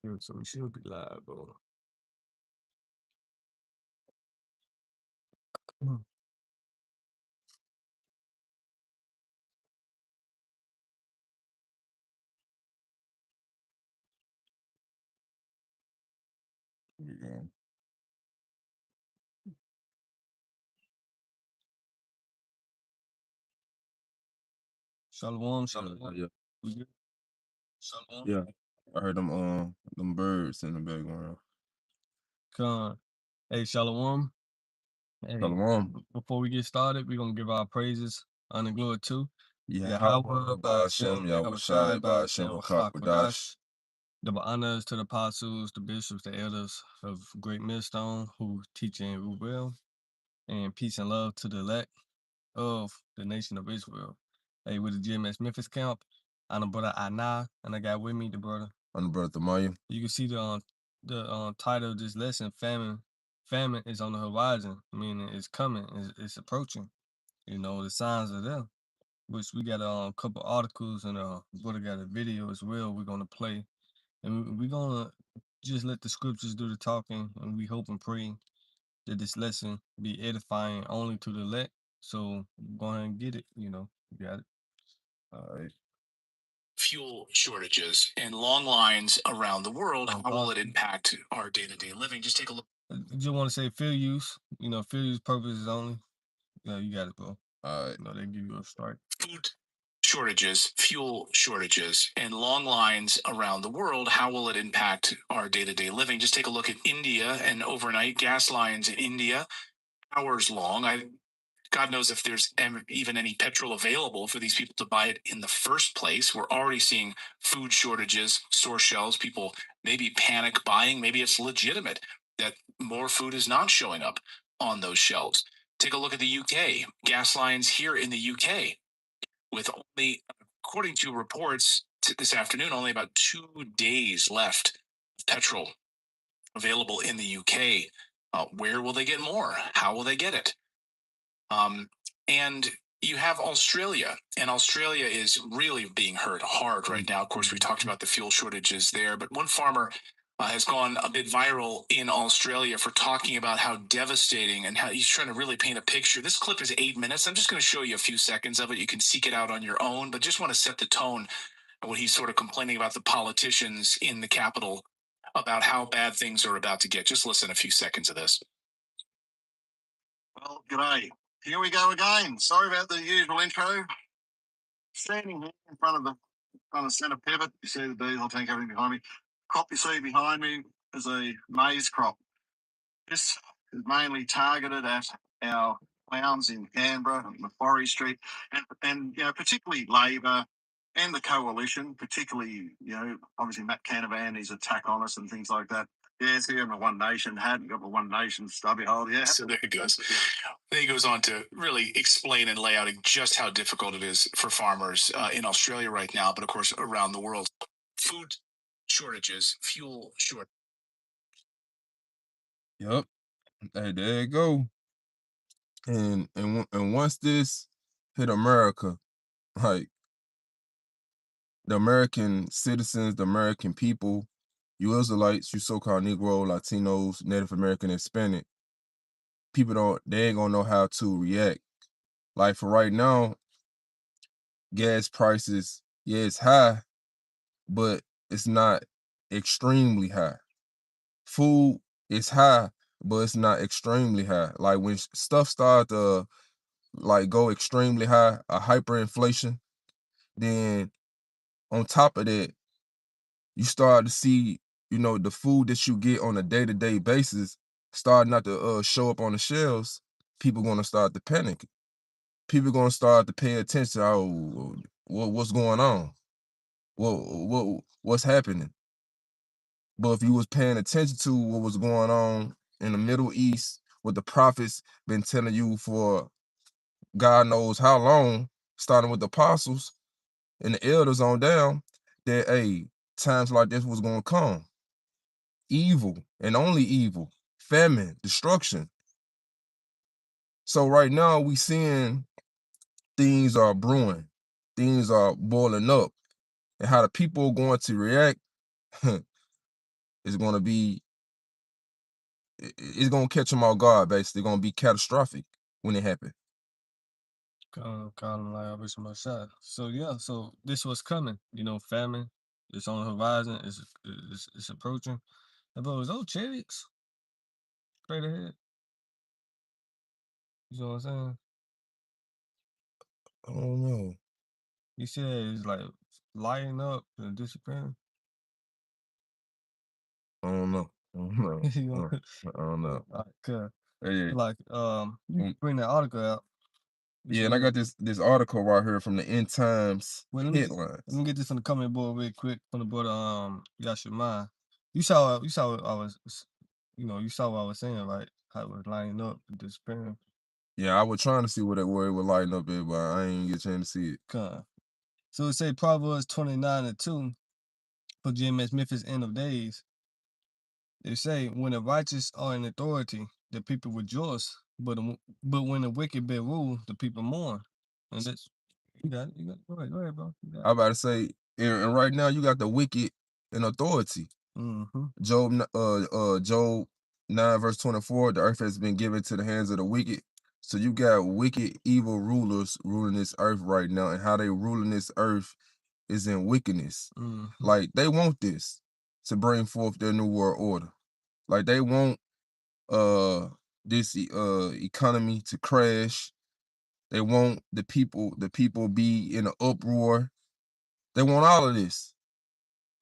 Good, so we should be live, bro. Mm. Yeah. Shalom, shalom. Yeah. We good? Shalom. Yeah. I heard them birds in the background. Con. Hey, shalom. Hey, Shalom. before we get started, we're gonna give our praises, honor, and glory too. Yeah. Yahweh, By Ba'ashem, Hashem, Yahushai, Yahushai, by Ba'ashem, Hashem, Wachakwadash. Wakakwadash. Double honors to the apostles, the bishops, the elders of Great Millstone who teach and rule well, and peace and love to the elect of the nation of Israel. Hey, with the GMS Memphis camp, I'm the brother Anah, and I got with me the brother. On the brother Maya. You can see the title of this lesson, famine. Famine is on the horizon, meaning it's coming, it's approaching. You know, the signs are there. Which we got a couple articles and brother got a video as well. We're gonna play, and we're gonna just let the scriptures do the talking, and we hope and pray that this lesson be edifying only to the elect. So go ahead and get it. You know, you got it. All right. Fuel shortages and long lines around the world. How will it impact our day-to-day living? Just take a look. I just want to say field use. You know, field use purposes only. Yeah, you got it, bro. All right. You know, they give you a start. Food shortages, fuel shortages, and long lines around the world. How will it impact our day-to-day living? Just take a look at India and overnight gas lines in India, hours long. God knows if there's even any petrol available for these people to buy it in the first place. We're already seeing food shortages, store shelves, people maybe panic buying. Maybe it's legitimate that more food is not showing up on those shelves. Take a look at the UK, gas lines here in the UK, with only, according to reports this afternoon, only about 2 days left of petrol available in the UK. Where will they get more? How will they get it? And you have Australia, and Australia is really being hurt hard right now. Of course, we talked about the fuel shortages there, but one farmer has gone a bit viral in Australia for talking about how devastating and how he's trying to really paint a picture. This clip is 8 minutes. I'm just going to show you a few seconds of it. You can seek it out on your own, but just want to set the tone when he's sort of complaining about the politicians in the capital about how bad things are about to get. Just listen a few seconds of this. Well, g'day. Here we go again. Sorry about the usual intro. Standing here in front of centre pivot, you see the diesel tank, everything behind me. Crop you see behind me is a maize crop. This is mainly targeted at our towns in Canberra and Macquarie Street, and particularly Labor and the coalition, particularly obviously Matt Canavan, his attack on us and things like that. Yeah, see, I'm a One Nation hat and got my One Nation stubby hole. Yeah, so there it goes. Then he goes on to really explain and lay out just how difficult it is for farmers in Australia right now, but of course around the world. Food shortages, fuel shortages. Yep. Hey, there you go. And once this hit America, like the American citizens, the American people, you Israelites, you so-called Negro, Latinos, Native American, Hispanic, they ain't gonna know how to react. Like for right now, gas prices, yeah, it's high, but it's not extremely high. Food is high, but it's not extremely high. Like when stuff starts to like go extremely high, a hyperinflation, then on top of that, you start to see, the food that you get on a day-to-day basis start not to show up on the shelves. People gonna start to panic. People gonna start to pay attention. Oh, what's going on? What's happening? But if you was paying attention to what was going on in the Middle East, what the prophets been telling you for God knows how long, starting with the apostles and the elders on down, that times like this was gonna come. Evil and only evil, famine, destruction. So right now we seeing things are brewing, things are boiling up, and how the people are going to react. is gonna be it's gonna catch them off guard. Basically, gonna be catastrophic when it happens. Call them like I wish my shot. So yeah, so this was coming. Famine. It's on the horizon. It's approaching. But was those chariots straight ahead? You know what I'm saying? I don't know. You said it's like lighting up and disappearing. I don't know. I don't know. you know, I don't know. like, Hey, like you um, bring that article out. It's yeah, and I real. got this article right here from the End Times Well, let headlines. me get this from the comment board real quick from the brother Yashima. You saw what I was you saw what I was saying, right? How it was lining up and disappearing. Yeah, I was trying to see where it would lighten up at, but I ain't get a chance to see it. Con. So it say Proverbs 29:2 for GMS Memphis end of days. They say when the righteous are in authority, the people rejoice, but when the wicked bear rule, the people mourn. And that's you got it. You got it. Go ahead, bro. You got I about to say, and right now you got the wicked in authority. Mm-hmm. Job 9 verse 24, the earth has been given to the hands of the wicked. So you got wicked, evil rulers ruling this earth right now, and how they ruling this earth is in wickedness. Mm-hmm. Like they want this to bring forth their new world order. Like they want this economy to crash. They want the people be in an uproar. They want all of this.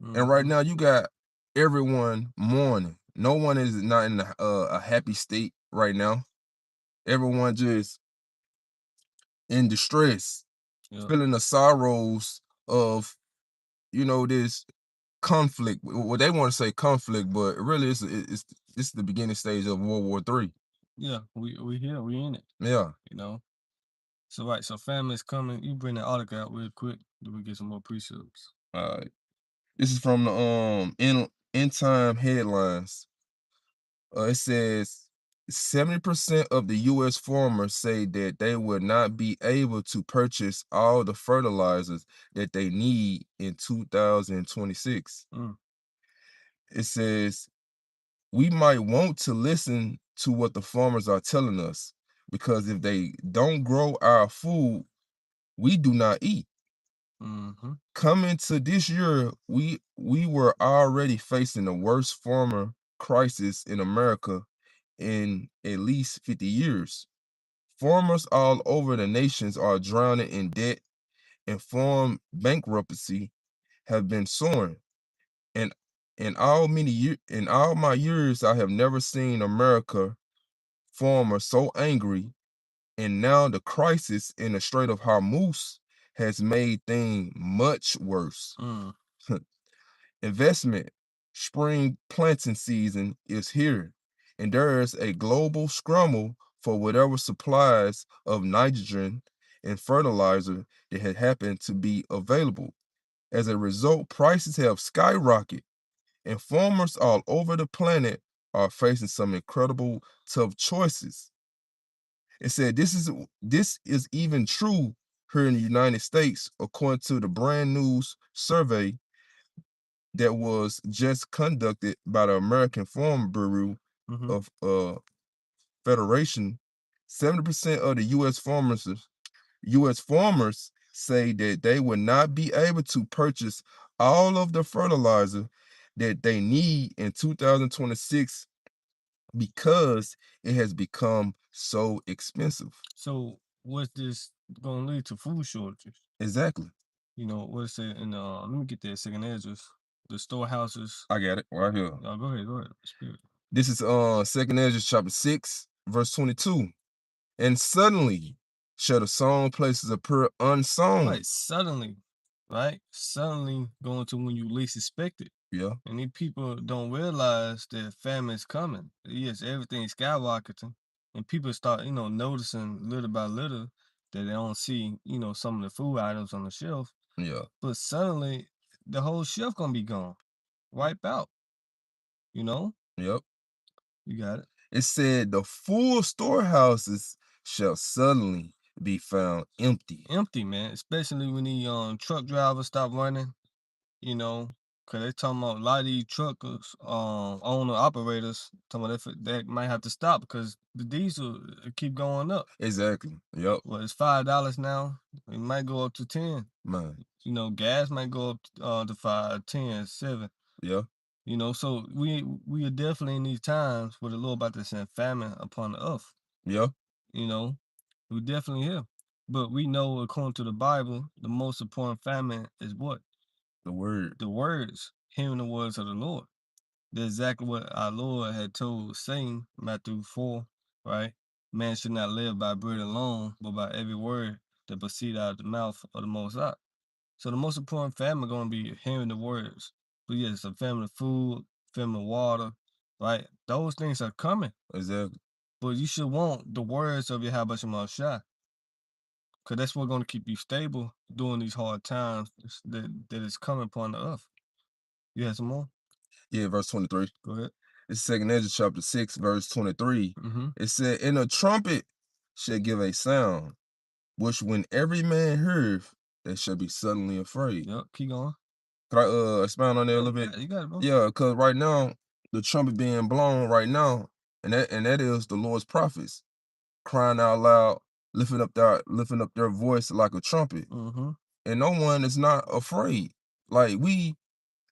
And right Mm-hmm. now you got everyone mourning. No one is not in a happy state right now. Everyone just in distress, Yeah. feeling the sorrows of this conflict. Well, they want to say conflict, but really it's the beginning stage of World War III. Yeah. We here. We in it. Yeah. You know. So right. So family's coming. You bring that article out real quick. Then we get some more precepts. All right. This is from the end time headlines. It says 70% of the U.S. farmers say that they will not be able to purchase all the fertilizers that they need in 2026. Mm. It says we might want to listen to what the farmers are telling us because if they don't grow our food, we do not eat. Mm-hmm. Coming to this year, we were already facing the worst farmer crisis in America in at least 50 years. Farmers all over the nations are drowning in debt, and farm bankruptcy have been soaring. And in all my years, I have never seen America farmer so angry. And now the crisis in the Strait of Hormuz has made things much worse. Mm. Investment spring planting season is here, and there is a global scramble for whatever supplies of nitrogen and fertilizer that had happened to be available. As a result, prices have skyrocketed, and farmers all over the planet are facing some incredible tough choices. It said this is even true here in the United States, according to the brand new survey that was just conducted by the American Farm Bureau Mm-hmm. of Federation. 70% of the U.S. farmers say that they will not be able to purchase all of the fertilizer that they need in 2026 because it has become so expensive. So what's this gonna lead to? Food shortages. Exactly. What's it in let me get that second address. The storehouses. I got it right here. Go ahead. Spirit. This is Second Ezra chapter 6, verse 22. And suddenly shall the song places appear unsung. Right, suddenly, right? Suddenly going to when you least expect it. Yeah, And these people don't realize that famine is coming. Yes, everything's skyrocketing. And people start, noticing little by little that they don't see, some of the food items on the shelf. yeah, But suddenly the whole shelf gonna be gone. Wipe out, you know? yep. You got it. It said the full storehouses shall suddenly be found empty. Empty, man. Especially when the truck drivers stop running, you know. Cause they talking about a lot of these truckers, owner operators, talking about that might have to stop because the diesel keep going up. Exactly. Yep. Well, it's $5 now. It might go up to 10. Man. You know, gas might go up to 5, 10, 7. Yeah. You know, so we are definitely in these times where the Lord about to send famine upon the earth. Yeah. You know, we definitely here. But we know according to the Bible, the most important famine is what? The word. The words, hearing the words of the Lord. That's exactly what our Lord had told Satan, Matthew 4, right? Man should not live by bread alone, but by every word that proceed out of the mouth of the Most High. So the most important family going to be hearing the words. But yes, a family of food, family of water, right? Those things are coming. Exactly. But you should want the words of Yahweh Shema Shai, because that's what's going to keep you stable during these hard times that is coming upon the earth. You have some more? Yeah, verse 23. Go ahead. It's second Ezra chapter 6, verse 23. Mm-hmm. It said, "And a trumpet shall give a sound, which when every man heareth, they shall be suddenly afraid." Yep, keep going. Could I expound on that a little bit? You got it, bro. Yeah, because right now, the trumpet being blown right now, and that is the Lord's prophets crying out loud, lifting up their voice like a trumpet. Mm-hmm. And no one is not afraid. Like we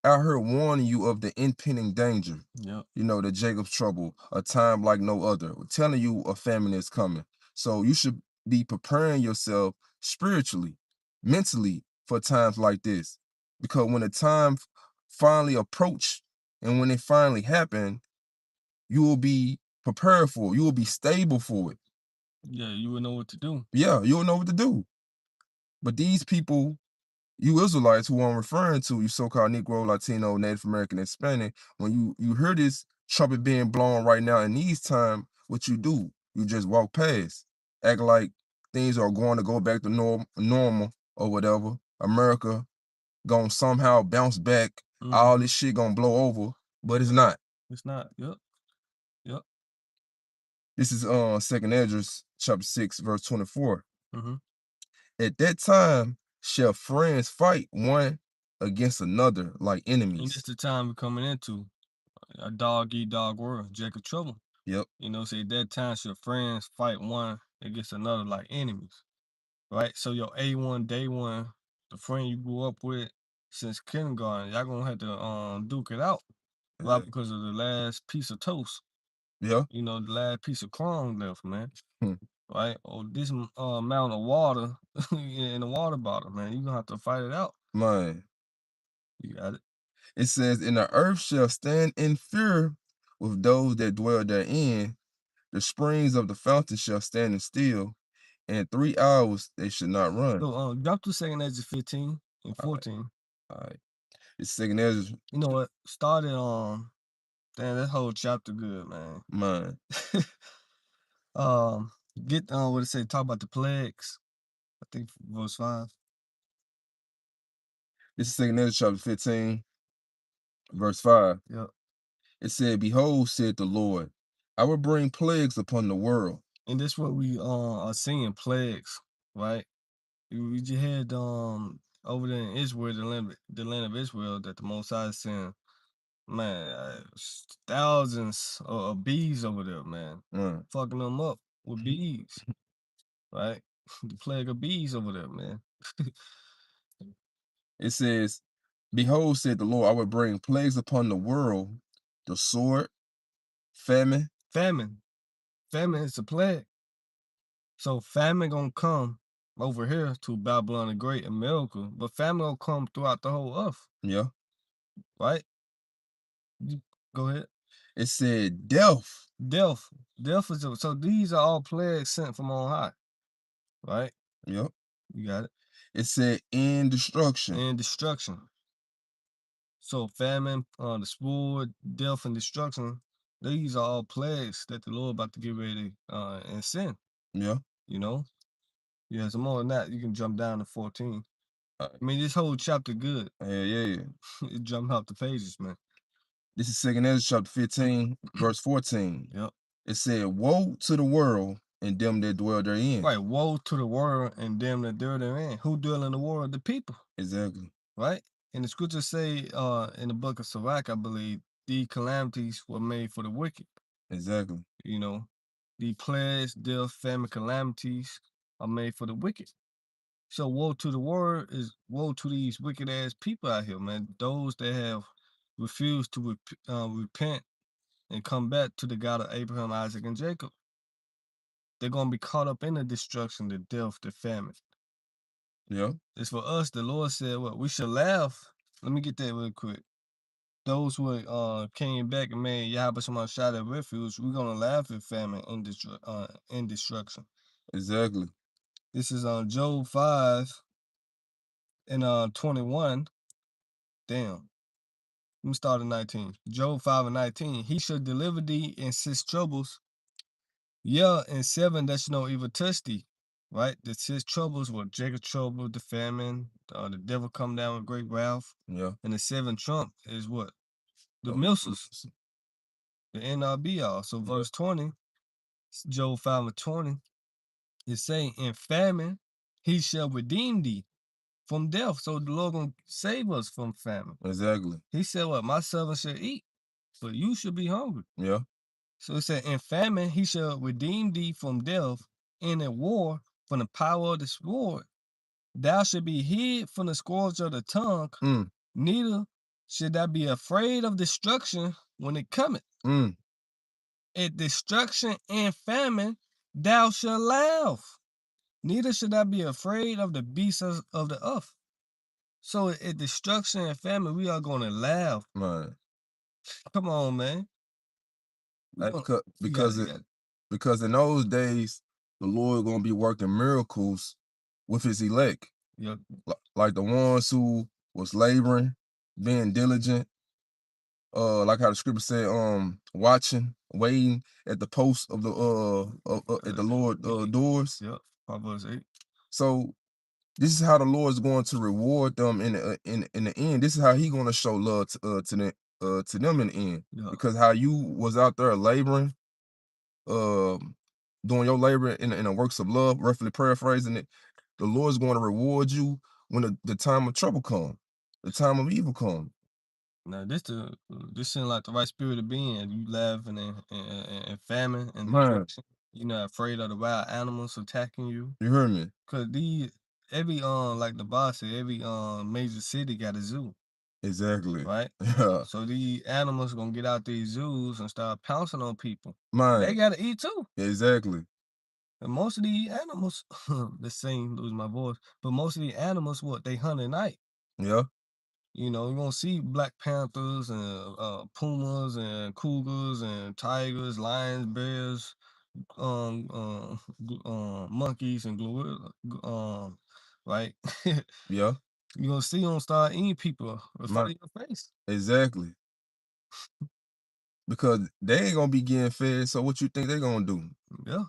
out here warning you of the impending danger. Yep. You know, the Jacob's trouble, a time like no other. We're telling you a famine is coming. So you should be preparing yourself spiritually, mentally for times like this. Because when the time finally approach and when it finally happen, you will be prepared for it. You will be stable for it. Yeah, you would know what to do. Yeah, you'll know what to do. But these people, you Israelites who I'm referring to, you so-called Negro, Latino, Native American, and Hispanic, when you hear this trumpet being blown right now in these times, what you do? You just walk past, act like things are going to go back to normal or whatever. America gonna somehow bounce back. All Mm-hmm. this shit gonna blow over, but it's not. It's not. Yep. Yep. This is Second Ezra chapter 6, verse 24. Mm-hmm. At that time shall friends fight one against another like And enemies. it's the time we're coming into a dog eat dog world, Jacob trouble. Yep. You know, say at that time your friends fight one against another like enemies. Right? So your A1 day one, the friend you grew up with since kindergarten, y'all gonna have to duke it out. Right? Because of the last piece of toast. Yeah. You know, the last piece of crumb left, man. Hmm. Right? Or this amount of water in the water bottle, man. You're gonna have to fight it out. Man. You got it. It says, "And the earth shall stand in fear with those that dwell therein. The springs of the fountain shall stand still. In 3 hours they should not run." So drop to second Ezra 15 and All right. 14. All right. It's second Ezra. You know what? Started damn, that whole chapter good, man. Man. um get what it say, talk about the plagues. I think verse 5. This is second Ezra chapter 15, verse 5. Yep. It said, "Behold, said the Lord, I will bring plagues upon the world." And this what we are seeing plagues, right? We just had over there in Israel, the land of Israel, that the Most High sent, man, thousands of bees over there, man, Mm. fucking them up with bees, right? The plague of bees over there, man. It says, "Behold, said the Lord, I will bring plagues upon the world, the sword, famine." Famine. Famine is a plague. So famine gonna come over here to Babylon the Great, America, but famine gonna come throughout the whole earth, Yeah. right? Go ahead. It said, "Death." Death. Death is so these are all plagues sent from on high, right? Yep. You got it. It said, "In destruction." And destruction. So famine, the sword, death, and destruction. These are all plagues that the Lord about to get ready and send. Yeah. You know. Yeah. Some more than that, you can jump down to 14. All I mean, this whole chapter good. right. Yeah. It jumped off the pages, man. This is second Ezra chapter 15, verse 14. Yep. It said, "Woe to the world and them that dwell therein." Right. Woe to the world and them that dwell therein. Who dwell in the world? The people. Exactly. Right. And the scriptures say in the book of Sirach, I believe, the calamities were made for the wicked. Exactly. You know, the plagues, death, famine, calamities are made for the wicked. So woe to the world is woe to these wicked ass people out here, man. Those that have refused to repent and come back to the God of Abraham, Isaac, and Jacob. They're gonna be caught up in the destruction, the death, the famine. Yeah. It's for us. The Lord said, "What we should laugh." Let me get that real quick. Those who came back and made Yahweh Shema shot at refuge, we're gonna laugh at famine and destruction. Exactly. This is on Job 5 and 21. Damn. Let me start at 19. Job 5 and 19. He shall deliver thee in 6 troubles. Yeah, and 7 that shall no evil touch thee. Right? The 6 troubles were Jacob trouble, the famine, the devil come down with great wrath. Yeah. And the 7 trump is what? The Oh, missiles, the NRB all. So yeah. verse 20, Job 5 and 20, it saying, in famine he shall redeem thee from death. So the Lord gonna save us from famine. Exactly. He said, what? My servant shall eat, but you should be hungry. Yeah. So it said, in famine he shall redeem thee from death, and in war from the power of the sword. Thou should be hid from the scourge of the tongue, Mm. neither should thou be afraid of destruction when it cometh. Mm. At destruction and famine thou shalt laugh, neither should thou be afraid of the beasts of the earth. So at destruction and famine, we are gonna laugh. Man. Come on, man. We gonna, you got it, you got it. Because in those days, the Lord gonna be working miracles with his elect. Yep. Like the ones who was laboring, being diligent, like how the scripture said, watching, waiting at the post of the at the Lord doors. Yep. Proverbs 8. So this is how the Lord is going to reward them in the end. This is how he going to show love to them in the end. Yeah. Because how you was out there laboring, doing your labor in the works of love, roughly paraphrasing it, the Lord's going to reward you when the time of trouble come, the time of evil come. Now this seems like the right spirit of being. You laughing and famine and Man, destruction. You're not afraid of the wild animals attacking you. you heard me? Cause every like the boss said, every major city got a zoo, Exactly. right? Yeah. So these animals gonna get out these zoos and start pouncing on people. They Man, gotta eat too. exactly. And most of these animals, the same lose my voice, but most of the animals, what they hunt at night. Yeah. You know, you're gonna see Black Panthers and pumas and cougars and tigers, lions, bears, monkeys and gorilla, right? Yeah. You're gonna see them start eating people in front Man, of your face. exactly. Because they ain't gonna be getting fed, so what you think they gonna do? Yeah,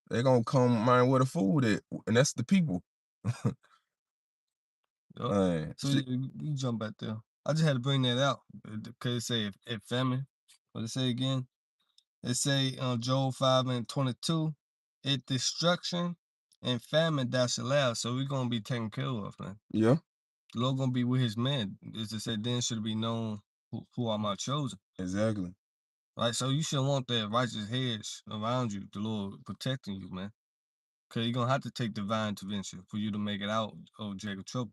They gonna come mind where the food at, and that's the people. yeah. Man, So you jump back there. I just had to bring that out because it say if famine. What it say again? It say Joel 5 and 22, it destruction and famine thou shalt laugh. So we're gonna be taken care of, man. yeah, The Lord gonna be with his men. As it said, then should it be known who are my chosen. exactly. Right? So you should want that righteous hedge around you, the Lord protecting you, man. Cause you're gonna have to take divine intervention for you to make it out of Jacob trouble.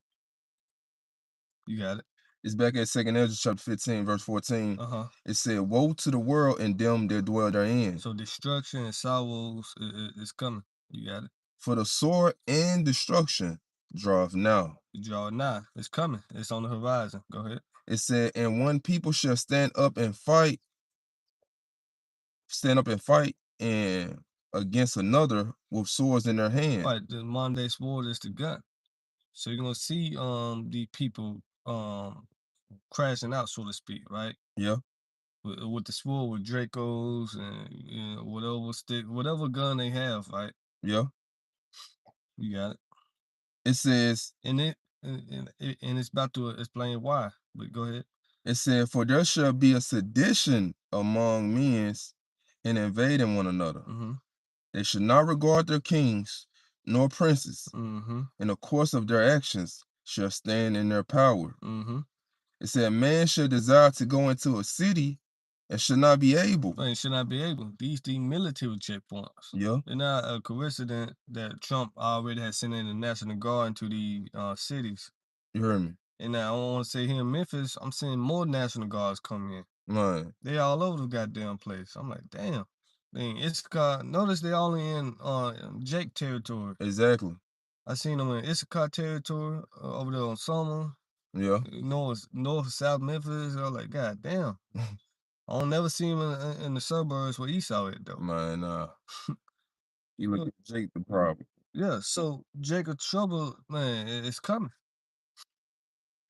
You got it. It's back at 2nd Ezra chapter 15, verse 14. Uh-huh. It said, woe to the world and them that dwell therein. So destruction and sorrows is coming. You got it. For the sword and destruction draweth now. You draw it now. It's coming. It's on the horizon. Go ahead. It said, and one people shall stand up and fight and against another with swords in their hand. Right. The modern day sword is the gun. So you're gonna see the people crashing out, so to speak, right? Yeah, With the sword, with Dracos and whatever stick, whatever gun they have, right? yeah. You got it. It says, And and it's about to explain why. But go ahead. it said, for there shall be a sedition among men and invading one another. Mm-hmm. They should not regard their kings nor princes, Mm-hmm. and the course of their actions shall stand in their power. Mm-hmm. It said man should desire to go into a city and should not be able. They should not be able. These military checkpoints. Yeah, It's not a coincidence that Trump already has sent in the National Guard into the cities. you heard me. And I don't want to say here in Memphis, I'm seeing more National Guards coming in. Man, They all over the goddamn place. I'm like, damn. Issachar, notice they only in Jake territory. exactly. I seen them in Issachar territory over there on Summer, Yeah. north, south Memphis. I was like, god damn. I don't never see him in the suburbs where Esau at though. Man, you look Yeah. at Jake the problem. Yeah, so Jacob Trouble, man, it's coming.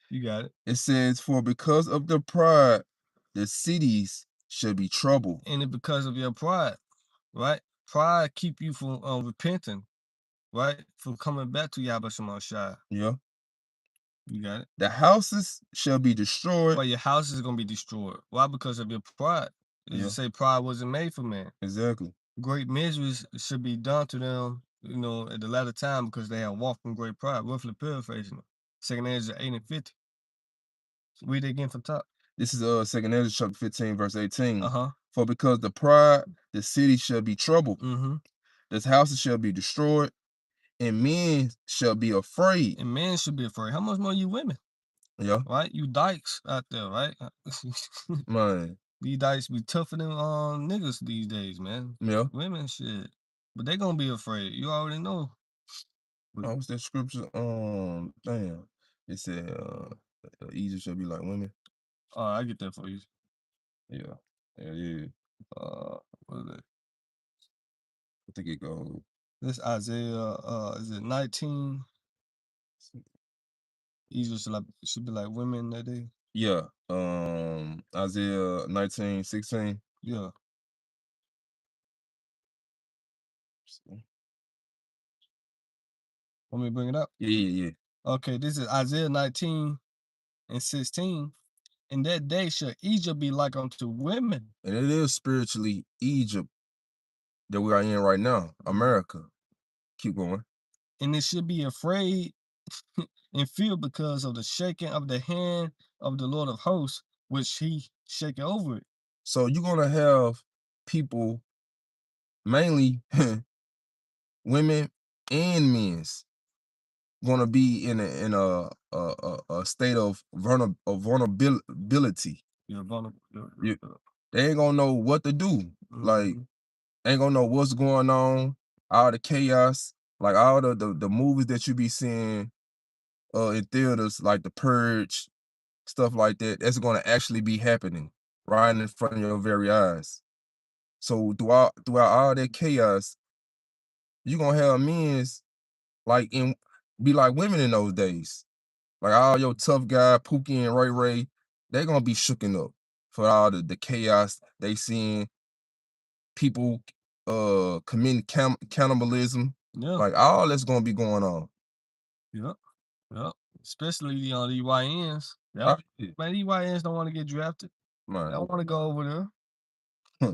You got it. It says, for because of the pride, the cities should be troubled. And it's because of your pride, right? Pride keep you from repenting, right? From coming back to Yahweh Shema Shai. Yeah. You got it. The houses shall be destroyed. But your house is gonna be destroyed. Why? Because of your pride. Yeah. You say pride wasn't made for man. Exactly. Great miseries should be done to them, at the latter time because they have walked in great pride. Roughly paraphrasing it. Second Ezra 8 and 50. Read it again from top. This is 2 Ezra chapter 15, verse 18. Uh-huh. For because the pride, the city shall be troubled. Mm-hmm. The houses shall be destroyed, and men shall be afraid. And men should be afraid. How much more you women? Yeah. Right? You dykes out there, right? Man. These dykes be tougher than niggas these days, man. Yeah. Women shit. But they gonna be afraid. You already know. Oh, what's that scripture? Damn. It said, Egypt shall be like women. I get that for you. Yeah. Yeah. What is it? I think it goes. This Isaiah, is it 19? Egypt should be like women that day. Yeah. Isaiah 19:16. Yeah. Want me to bring it up? Yeah. Okay, this is Isaiah 19 and 16. In that day shall Egypt be like unto women. And it is spiritually Egypt that we are in right now, America. Keep going. And it should be afraid and fear because of the shaking of the hand of the Lord of hosts, which he shaken over it. So you're gonna have people, mainly women and men's, gonna be in a state of vulnerability. You're vulnerable. They ain't gonna know what to do. Like, ain't gonna know what's going on, all the chaos, like all the movies that you be seeing in theaters, like The Purge, stuff like that, that's gonna actually be happening right in front of your very eyes. So throughout all that chaos, you gonna have men's be like women in those days. Like all your tough guy, Pookie and Ray Ray, they gonna be shooken up for all the chaos they seeing, people committing cannibalism. Yeah. Like all that's gonna be going on. Yep. Especially these YNs. Yeah. Man, these YNs don't want to get drafted. Man. They don't want to go over there.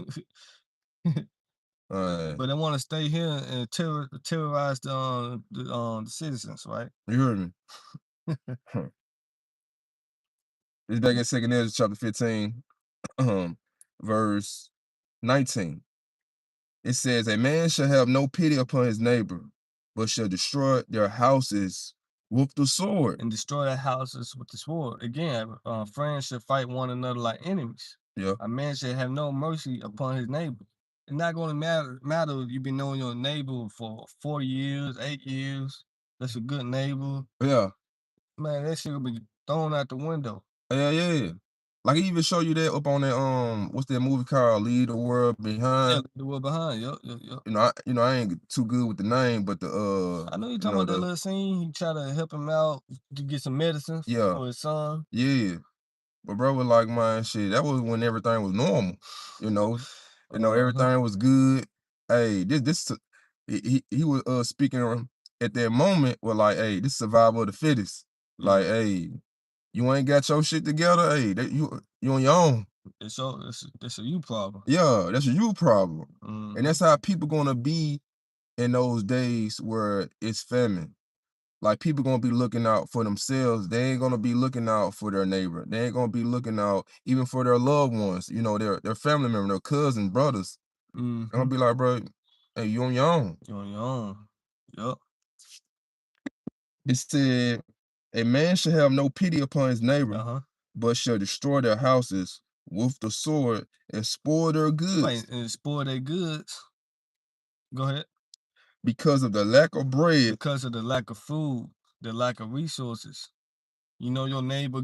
But they want to stay here and terrorize the citizens, right? You heard me. It's back in 2 Ezra chapter 15, verse 19. It says, a man shall have no pity upon his neighbor, but shall destroy their houses with the sword. And destroy their houses with the sword. Again, friends should fight one another like enemies. Yeah. A man should have no mercy upon his neighbor. It's not going to matter if you've been knowing your neighbor for 4 years, 8 years. That's a good neighbor. Yeah. Man, that shit will be thrown out the window. Yeah. Like he even show you that up on that what's that movie called? Leave the World Behind. Yeah, the world behind. Yep. I ain't too good with the name, but I know you're talking about that little scene. He tried to help him out to get some medicine for his son. Yeah. But bro was like, man, shit, that was when everything was normal. Everything was good. Hey, he was speaking at that moment with like, hey, this survival of the fittest. Like, hey, you ain't got your shit together. Hey, you on your own. It's a you problem. Yeah, that's a you problem. Mm-hmm. And that's how people gonna be in those days where it's famine. Like people gonna be looking out for themselves. They ain't gonna be looking out for their neighbor. They ain't gonna be looking out even for their loved ones. You know, their family member, their cousins, brothers. They're Mm-hmm. gonna be like, bro, hey, you on your own. You're on your own. Yup. It said, a man shall have no pity upon his neighbor, Uh-huh. but shall destroy their houses with the sword and spoil their goods Right, and spoil their goods. Go ahead. because of the lack of bread. Because of the lack of food, the lack of resources. You know your neighbor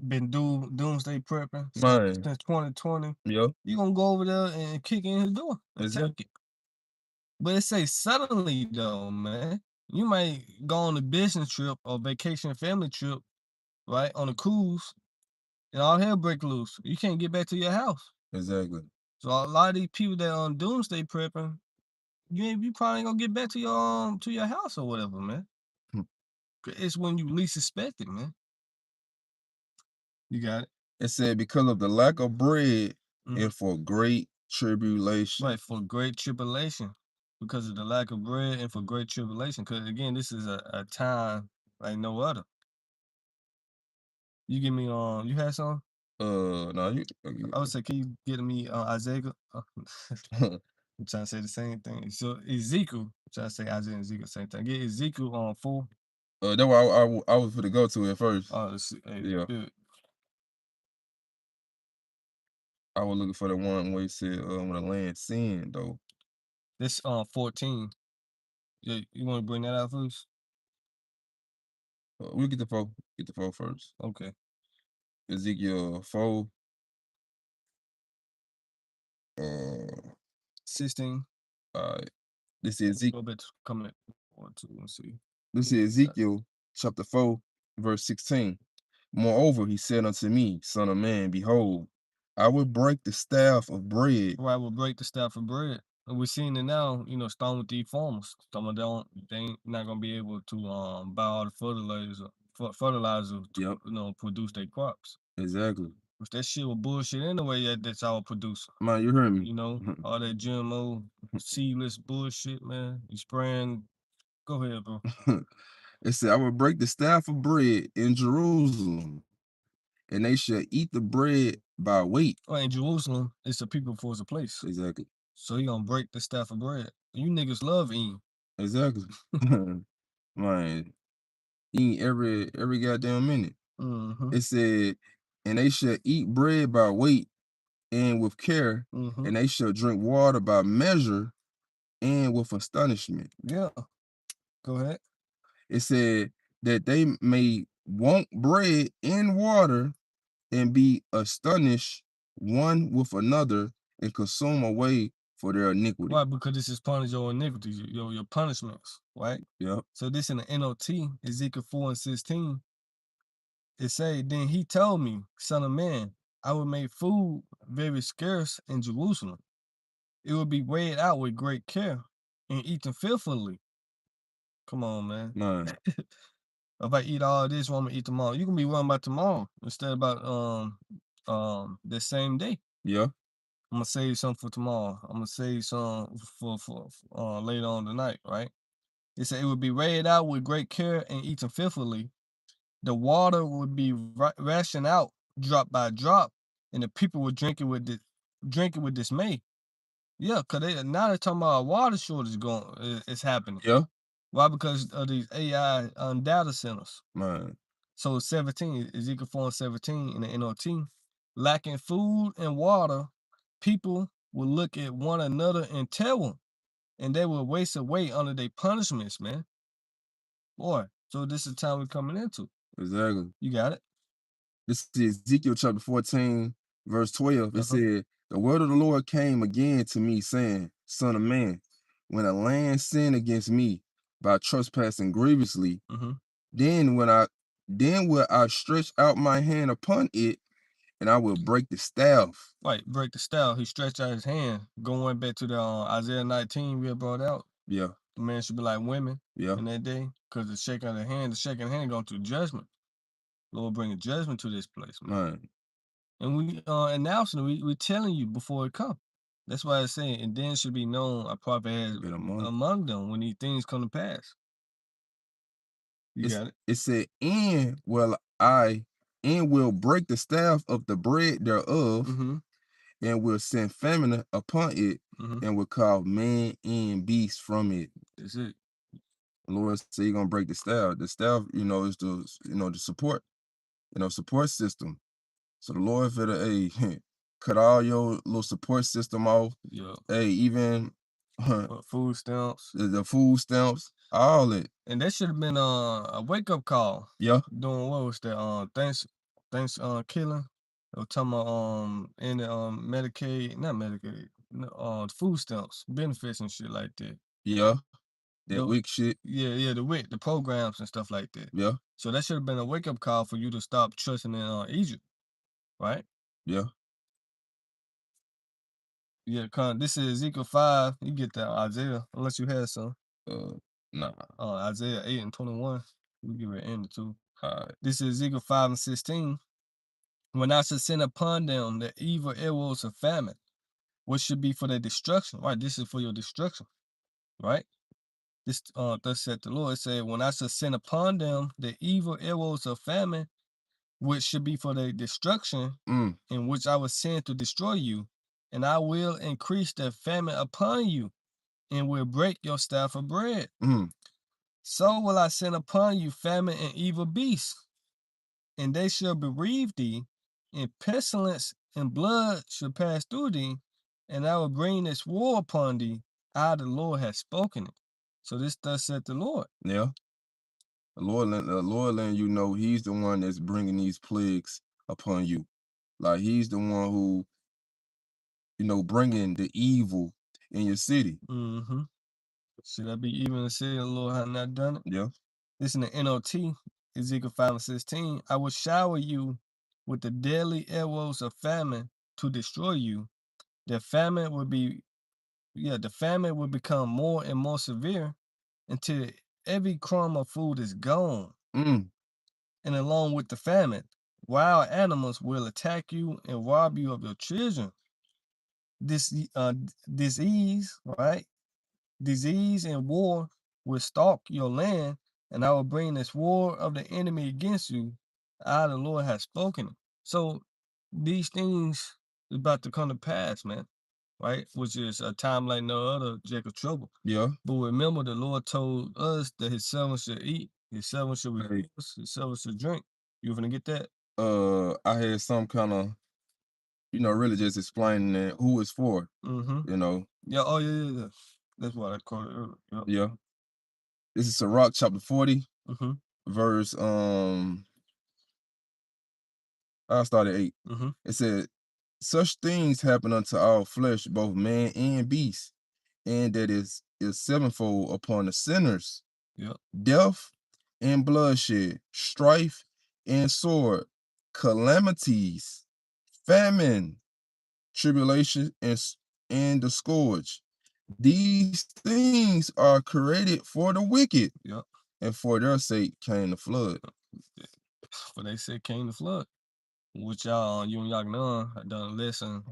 been doomsday prepping Man, since 2020. yeah, You gonna go over there and kick in his door and exactly, take it. But it say suddenly though, man. You might go on a business trip or vacation family trip, right? On a cruise, and all hell break loose. You can't get back to your house. exactly. So a lot of these people that on doomsday prepping, you probably ain't gonna get back to your house or whatever, man. Hmm. 'Cause it's when you least expect it, man. You got it. It said, because of the lack of bread Mhm. and for great tribulation. Right, for great tribulation. Because of the lack of bread and for great tribulation. Because again, this is a time like no other. You give me you had some? No, I would say, can you get me Isaiah? I'm trying to say the same thing. So Ezekiel, I'm trying to say Isaiah and Ezekiel, same thing. Get Ezekiel on 4. that's what I was going to go to at first. Let's see. Hey, Yeah, good. I was looking for the one where it said, when the land sinned, though. This 14. Yeah, you want to bring that out first? We'll get the four first. Okay. Ezekiel 4, uh, 16. all right. This is Ezekiel. Go back to comment 1, 2, and see. This is Ezekiel chapter 4, verse 16. Moreover, he said unto me, Son of man, behold, I will break the staff of bread. Right, will break the staff of bread. And we're seeing it now, starting with these farmers. Some of them, they ain't not gonna be able to buy all the fertilizer to Yep, produce their crops. exactly. Which that shit was bullshit anyway that's our producer. Man, you heard me. All that GMO seedless bullshit, man. You spraying. Go ahead, bro. It said, I will break the staff of bread in Jerusalem, and they shall eat the bread by weight. Well, in Jerusalem, it's a people for a place. Exactly. So he gonna break the staff of bread. You niggas love eating. Exactly. Man, eat every goddamn minute. Mm-hmm. It said, and they shall eat bread by weight and with care, Mm-hmm. and they shall drink water by measure and with astonishment. Yeah. Go ahead. It said that they may want bread and water and be astonished one with another and consume away for their iniquity. Why? Because this is part of your iniquities, your punishments, right? Yep. So this in the NOT, Ezekiel 4 and 16, it say, then he told me, son of man, I will make food very scarce in Jerusalem. It will be weighed out with great care and eaten fearfully. Come on, man. Man. If I eat all this, I'm gonna eat tomorrow. You can be worrying about tomorrow instead about the same day. Yeah. I'm gonna save some for tomorrow. I'm gonna save some for later on tonight, right? It said it would be weighed out with great care and eaten fitfully. The water would be rationed out drop by drop, and the people would drink it with dismay. Yeah, cause now they're talking about a water shortage it's happening. Yeah. Why? Because of these AI data centers. Man. So 17, Ezekiel 4 and 17 in the NOT, lacking food and water, people will look at one another and tell them, and they will waste away under their punishments, man. Boy, so this is the time we're coming into. Exactly. You got it? This is Ezekiel chapter 14, verse 12. It Uh-huh. said, the word of the Lord came again to me, saying, Son of man, when a land sin against me by trespassing grievously, Mm-hmm. then will I stretch out my hand upon it, and I will break the staff. Right, break the style. He stretched out his hand, going back to the Isaiah 19 we had brought out. Yeah. The man should be like women Yeah. in that day, because the shaking of the hand going to judgment. Lord bring a judgment to this place, man. Man. And we announcing it, we telling you before it come. That's why it's saying, and then should be known a prophet has Been among. among them when these things come to pass. You got it. It said, and will break the staff of the bread thereof, Mm-hmm. and will send famine upon it, Mm-hmm. and will call man and beast from it. That's it. The Lord said He's gonna break the staff. The staff, is the support, support system. So the Lord finna, hey, cut all your little support system off. Yeah. Hey, even Food stamps. the food stamps, all it. And that should have been a wake up call. Yeah, Doing what was that? Thanks killing. They were talking about in the Medicaid, not Medicaid, no, food stamps, benefits and shit like that. yeah, that The weak shit. yeah, the programs and stuff like that. Yeah, So that should have been a wake up call for you to stop trusting in Egypt, right? yeah. Yeah, this is Ezekiel 5. You get that Isaiah, unless you had some. Uh, nah. Isaiah 8 and 21. We get ready to end it too. All right. This is Ezekiel 5 and 16. When I shall send upon them the evil arrows of famine, which should be for their destruction. Right, this is for your destruction, right? This thus said the Lord. It said, when I shall send upon them the evil arrows of famine, which should be for their destruction, Mm, in which I will send to destroy you, and I will increase the famine upon you, and will break your staff of bread. mm, So will I send upon you famine and evil beasts, and they shall bereave thee, and pestilence and blood shall pass through thee, and I will bring this war upon thee. I, the Lord, have spoken it. So this thus said the Lord. yeah. The Lord letting you know He's the one that's bringing these plagues upon you. Like He's the one who, bringing the evil in your city. Mm-hmm. Should I be even to say the Lord had not done it? Yeah. This in the NOT, Ezekiel 5 and 16. I will shower you with the deadly arrows of famine to destroy you. The famine will become more and more severe until every crumb of food is gone. Mm, And along with the famine, wild animals will attack you and rob you of your children. This disease, right? Disease and war will stalk your land, and I will bring this war of the enemy against you. I, the Lord, have spoken it. So these things is about to come to pass, man, right? Which is a time like no other, Jacob trouble. yeah. But remember, the Lord told us that His servants should eat, His servants should Hey, rejoice, His servants should drink. You gonna get that? I had some kind of, really just explaining it, who it's for, Mm-hmm. you know. Yeah. Oh, yeah. That's what I called it earlier. Yep. Yeah. This is Sirach chapter 40, Mm-hmm. verse I started 8. Mm-hmm. It said, such things happen unto all flesh, both man and beast, and that is sevenfold upon the sinners, Yep. death and bloodshed, strife and sword, calamities, famine, tribulation, and the scourge. These things are created for the wicked, Yep. and for their sake came the flood. For they said came the flood, which you and y'all know, I done a lesson.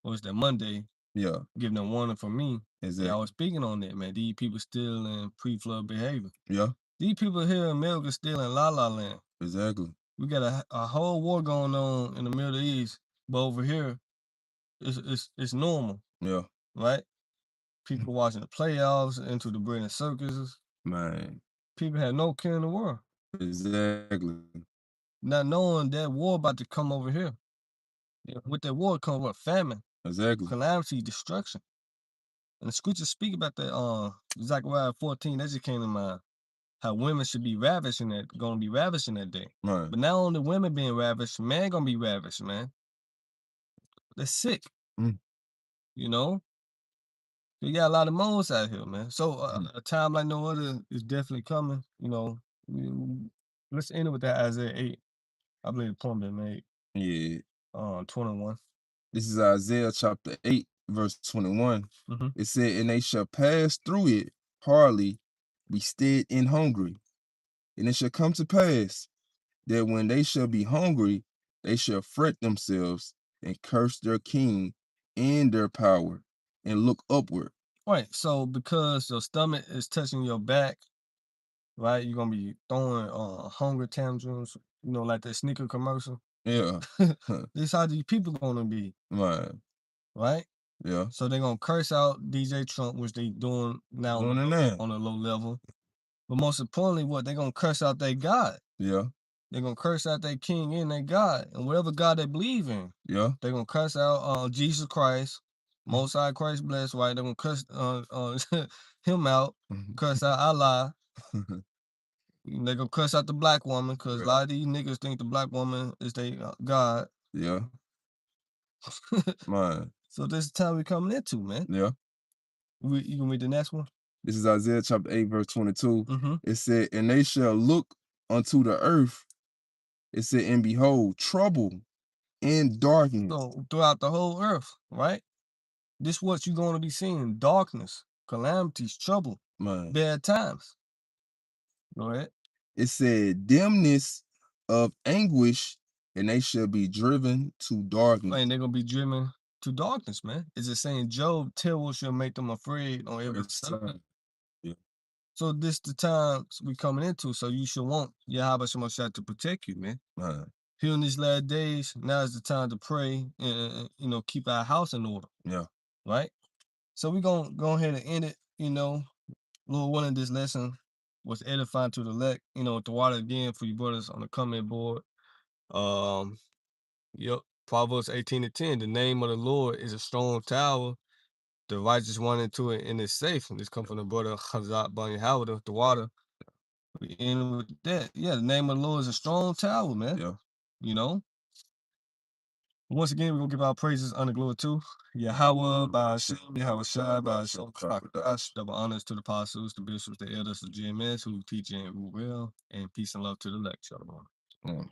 What was that Monday? Yeah, Giving them warning from me. Yeah, I exactly. was speaking on that, man. These people still in pre-flood behavior. Yeah, These people here in America still in la la land. exactly. We got a whole war going on in the Middle East, but over here, it's normal, Yeah, right? People watching the playoffs, into the British circuses. man. People had no care in the world, Exactly. not knowing that war about to come over here. Yeah, with that war comes what? Famine, Exactly. calamity, destruction. And the scriptures speak about that. Zechariah 14. That just came to mind. How women should be ravished in that, gonna be ravished in that day. Right. But not only women being ravished, man gonna be ravished, man. They're sick, Mm, you know. You got a lot of moles out here, man. So mm. a time like no other is definitely coming. Let's end it with that Isaiah 8. I believe the poem been made. Yeah. 21. This is Isaiah chapter 8, verse 21. Mm-hmm. It said, and they shall pass through it hardly, be stead and hungry. And it shall come to pass that when they shall be hungry, they shall fret themselves and curse their king and their power and look upward. Right. So because your stomach is touching your back, right? You're gonna be throwing hunger tantrums, like that sneaker commercial. Yeah. This how these people gonna be, Man. right? Yeah. So they're gonna curse out DJ Trump, which they doing now Doing it now. on a low level. But most importantly, what they gonna curse out their God. Yeah. They're gonna curse out their king and their God. And whatever God they believe in. Yeah. They're gonna curse out Jesus Christ, Most High Christ blessed, right? They're gonna curse him out, curse out Allah. They're gonna curse out the black woman, because a lot of these niggas think the black woman is their God. Yeah. Man. So this is the time we coming into, man. Yeah. You gonna read the next one? This is Isaiah chapter 8, verse 22. Mm-hmm. It said, and they shall look unto the earth. It said, and behold, trouble and darkness. So throughout the whole earth, right? This what you're gonna be seeing: darkness, calamities, trouble, Man. bad times. Go ahead. It said, dimness of anguish, and they shall be driven to darkness. And they're gonna be driven to darkness, man. Is it saying Job terror shall make them afraid on every side? Yeah. So this the times we coming into. So you should want Yahweh Shemashah to protect you, man. Here in these last days, now is the time to pray and keep our house in order. Yeah. Right? So we're gonna go ahead and end it, Lord willing, this lesson was edifying to the elect, to water again for you brothers on the comment board. Yep. Proverbs 18:10. The name of the Lord is a strong tower. The righteous run into it and is safe. And this come from the brother Hazat Bani Howard, the water. We end with that. Yeah, the name of the Lord is a strong tower, man. Yeah. Once again, we're gonna give our praises under glory to Yahweh, by Hashem, Yahweh Shai, by Hashem, Krakash. Double honors to the apostles, the bishops, the elders, the GMS who teach and rule well, and peace and love to the elect. Shalom.